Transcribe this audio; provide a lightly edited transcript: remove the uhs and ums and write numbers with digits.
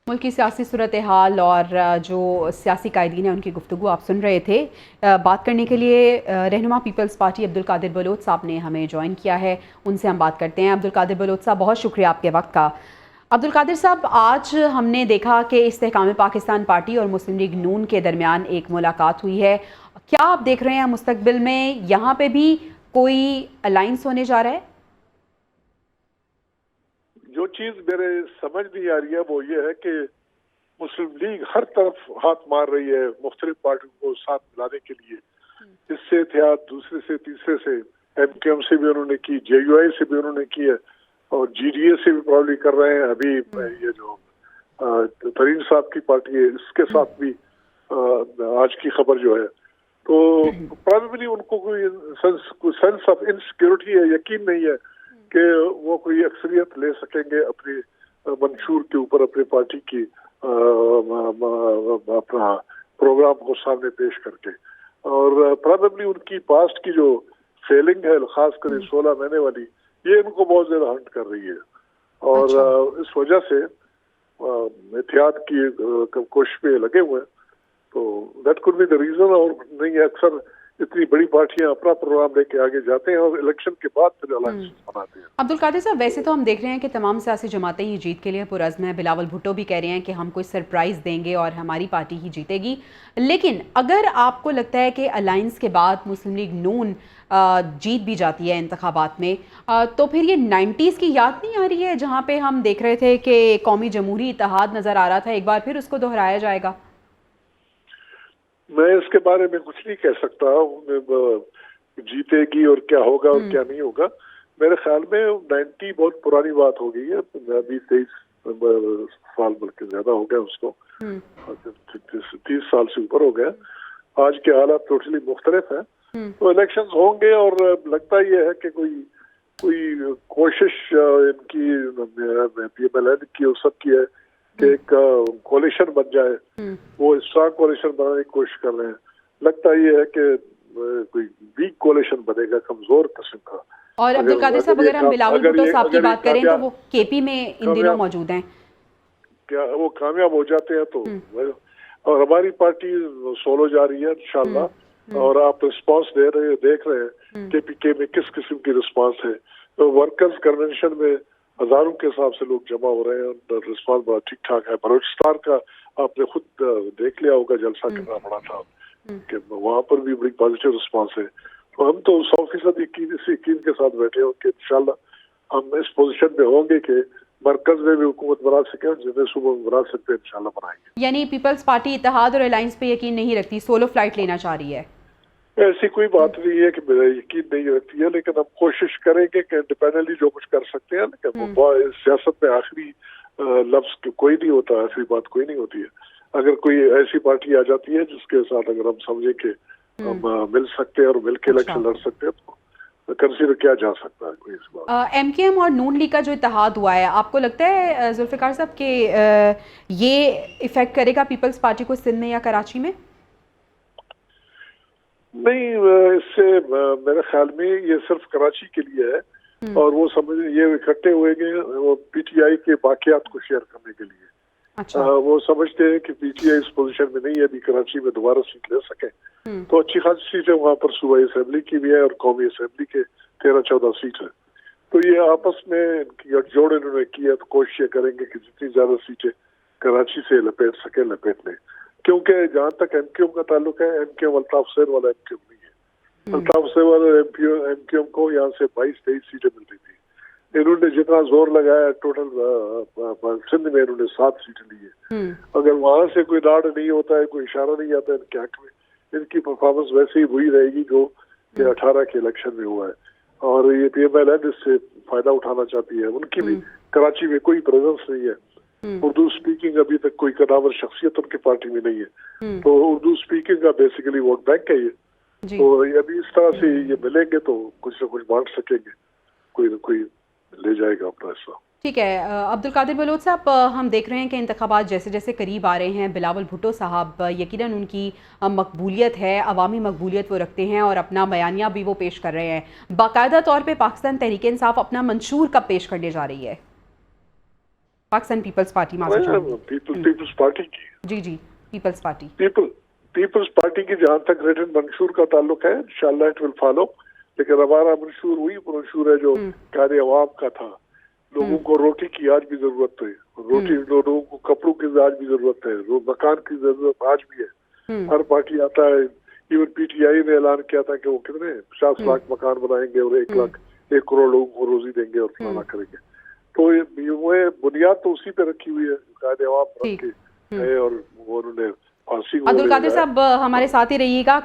मुल्क की सियासी सूरत हाल और जो सियासी कायदीन हैं उनकी गुफ्तगू आप सुन रहे थे। बात करने के लिए रहनुमा पीपल्स पार्टी अब्दुल कादिर बलोच साहब ने हमें ज्वाइन किया है, उनसे हम बात करते हैं। अब्दुल कादिर बलोच साहब, बहुत शुक्रिया आपके वक्त का। अब्दुल कादिर साहब, आज हमने देखा कि इस्तेहकाम पाकिस्तान पार्टी और मुस्लिम लीग नून के दरमियान एक मुलाकात हुई है। क्या आप देख रहे हैं मुस्तकबिल में यहाँ पे भी कोई अलाइंस होने जा रहा है? जो चीज मेरे समझ नहीं आ रही है वो ये है कि मुस्लिम लीग हर तरफ हाथ मार रही है मुख्तलिफ पार्टियों को साथ मिलाने के लिए। इससे इत्तेहाद दूसरे से तीसरे से MKM से भी उन्होंने की, JUI से भी उन्होंने की है और GDA से भी प्रॉब्ली कर रहे हैं। अभी ये जो तरीन साहब की पार्टी है इसके साथ भी आज की खबर जो है, तो प्रॉबेबली उनको कोई सेंस ऑफ इनसिक्योरिटी है, यकीन नहीं है कि वो कोई अक्सरियत ले सकेंगे अपने मंशूर के ऊपर, अपनी पार्टी की अपना प्रोग्राम को सामने पेश करके। और प्रॉबेबली उनकी पास्ट की जो फेलिंग है, खास कर 16 महीने वाली, ये इनको बहुत ज्यादा हंट कर रही है और इस वजह से एहतियात की कोशिश पे लगे हुए हैं। तो that could be the reason. और नहीं, अक्सर इतनी बड़ी पार्टियां अपना प्रोग्राम लेके आगे जाते हैं और इलेक्शन के बाद फिर अलायंस बनाते हैं। अब्दुल कादिर साहब, वैसे तो हम देख रहे हैं कि तमाम सियासी जमातें ही जीत के लिए पुरज़्म हैं। बिलावल भुट्टो भी कह रहे हैं कि हम कोई सरप्राइज़ देंगे और हमारी पार्टी ही जीतेगी। लेकिन अगर आपको लगता है कि अलायंस के बाद मुस्लिम लीग नून जीत भी जाती है इंतखाबात में, तो फिर ये 90s की याद नहीं आ रही है जहाँ पे हम देख रहे थे कि कौमी जमहूरी इत्तेहाद नज़र आ रहा था? एक बार फिर उसको दोहराया जाएगा? मैं इसके बारे में कुछ नहीं कह सकता, जीतेगी और क्या होगा और क्या नहीं होगा। मेरे ख्याल में 90 बहुत पुरानी बात हो गई है। अभी 23 साल बल्कि ज्यादा हो गया उसको, 30 साल से ऊपर हो गया। आज के हालात टोटली मुख्तलिफ हैं। तो इलेक्शंस होंगे और लगता ये है कि कोई कोशिश इनकी PMLN की और सब की है कि एक कोalition बन जाए। वो स्ट्रॉन्ग कोalition बनाने की कोशिश कर रहे हैं। लगता ये है कि कोई वीक कोalition बनेगा, कमजोर किस्म का। और अब्दुल कादिर साहब, अगर हम बिलावल भुट्टो साहब की बात करें तो वो KP में इन दिनों मौजूद हैं। क्या वो कामयाब हो जाते हैं तो और हमारी पार्टी सोलो जा रही है इंशाल्लाह। और आप रिस्पांस देख रहे हैं KPK में किस किस्म की रिस्पांस है। तो वर्कर्स कन्वेंशन में हजारों के हिसाब से लोग जमा हो रहे हैं और रिस्पांस बड़ा ठीक ठाक है। बलोचिस्तान का आपने खुद देख लिया होगा, जलसा कितना बड़ा था कि वहां पर भी बड़ी पॉजिटिव रिस्पांस है। तो हम तो 100% यकीन के साथ बैठे हैं कि इंशाल्लाह हम इस पोजीशन में होंगे कि मरकज में भी हुकूमत बना सके और जितने सूबों में बना सकते हैं इंशाल्लाह बनाएंगे। यानी पीपल्स पार्टी इत्तेहाद और अलायंस पे यकीन नहीं रखती, सोलो फ्लाइट लेना चाह रही है? ऐसी कोई बात नहीं है कि मेरा यकीन नहीं रखती है, लेकिन हम कोशिश करेंगे कि इंडिपेंडेंटली जो कुछ कर सकते हैं। लेकिन सियासत में आखिरी लफ्ज कोई नहीं होता, आखिरी बात कोई नहीं होती है। अगर कोई ऐसी पार्टी आ जाती है जिसके साथ अगर हम समझे कि हम मिल सकते हैं और मिल के इलेक्शन लड़ सकते हैं तो कंसीडर किया जा सकता है कोई इस बात। MKM और नून लीग का जो इत्तेहाद हुआ है, आपको लगता है जुल्फिकार साहब कि ये इफेक्ट करेगा पीपल्स पार्टी को सिंध में या कराची में? नहीं, इससे मेरे ख्याल में ये सिर्फ कराची के लिए है और वो समझ ये इकट्ठे हुए वो PTI के वाकयात को शेयर करने के लिए। अच्छा। वो समझते हैं कि PTI इस पोजीशन में नहीं है अभी कराची में दोबारा सीट ले सके। तो अच्छी खासी सीटें वहाँ पर सूबाई असेंबली की भी है और कौमी असेंबली के 13-14 सीट है। तो ये आपस में गठजोड़ इन्होंने किया, तो कोशिश करेंगे कि जितनी ज्यादा सीटें कराची से लपेट सके लपेट लें। क्योंकि जहाँ तक MKM का ताल्लुक है, MKM अल्ताफ सैर वाला MKM नहीं है। अल्ताफ सैर वाला MKM को यहाँ से 22-23 सीटें मिल रही थी। इन्होंने जितना जोर लगाया टोटल सिंध में इन्होंने 7 सीटें ली है। अगर वहां से कोई राड नहीं होता है, कोई इशारा नहीं आता है इनके हक में, इनकी परफॉर्मेंस वैसे ही वही रहेगी जो 18 के इलेक्शन में हुआ है। और ये PMLN इससे फायदा उठाना चाहती है। उनकी भी कराची में कोई प्रेजेंस नहीं है। उर्दू स्पीकिंग अभी तक कोई कदावर शख्सियत उनकी पार्टी में नहीं है। तो उर्दू स्पीकिंग का बेसिकली वोट बैंक है ये। तो अभी इस तरह से ये मिलेंगे तो कुछ न कुछ बांट सकेंगे, कोई न कोई ले जाएगा अपना हिस्सा। ठीक है अब्दुल कादिर बलोच साहब, हम देख रहे हैं कि इंतखाबात जैसे जैसे करीब आ रहे हैं, बिलावल भुट्टो साहब यकीनन उनकी मकबूलियत है, अवामी मकबूलियत वो रखते हैं और अपना बयानिया भी वो पेश कर रहे हैं। बाकायदा तौर पे पाकिस्तान तहरीक इंसाफ अपना मंशूर कब पेश करने जा रही है? पाकिस्तान पीपल्स पार्टी माजूद पीपल्स पार्टी की जी पीपल्स पार्टी पीपल्स पार्टी की जहाँ तक रिटन मंशूर का ताल्लुक है इंशाल्लाह इट विल फॉलो, लेकिन हमारा मंशूर वही मंशूर है जो कार्य अवाम का था। लोगों को रोटी की आज भी जरूरत है, लोगों को कपड़ों की आज भी जरूरत है, मकान की जरूरत आज भी है। हर पार्टी आता है, इवन पीटीआई ने ऐलान किया था कि वो कितने 50 लाख मकान बनाएंगे और 1 करोड़ लोगों को रोजी देंगे और फलाना करेंगे। तो ये बुनियाद तो उसी पे रखी हुई है, कायदे अवाम रख के है, और उन्होंने फांसी को अब्दुल कादिर साहब हमारे साथ ही रहिएगा।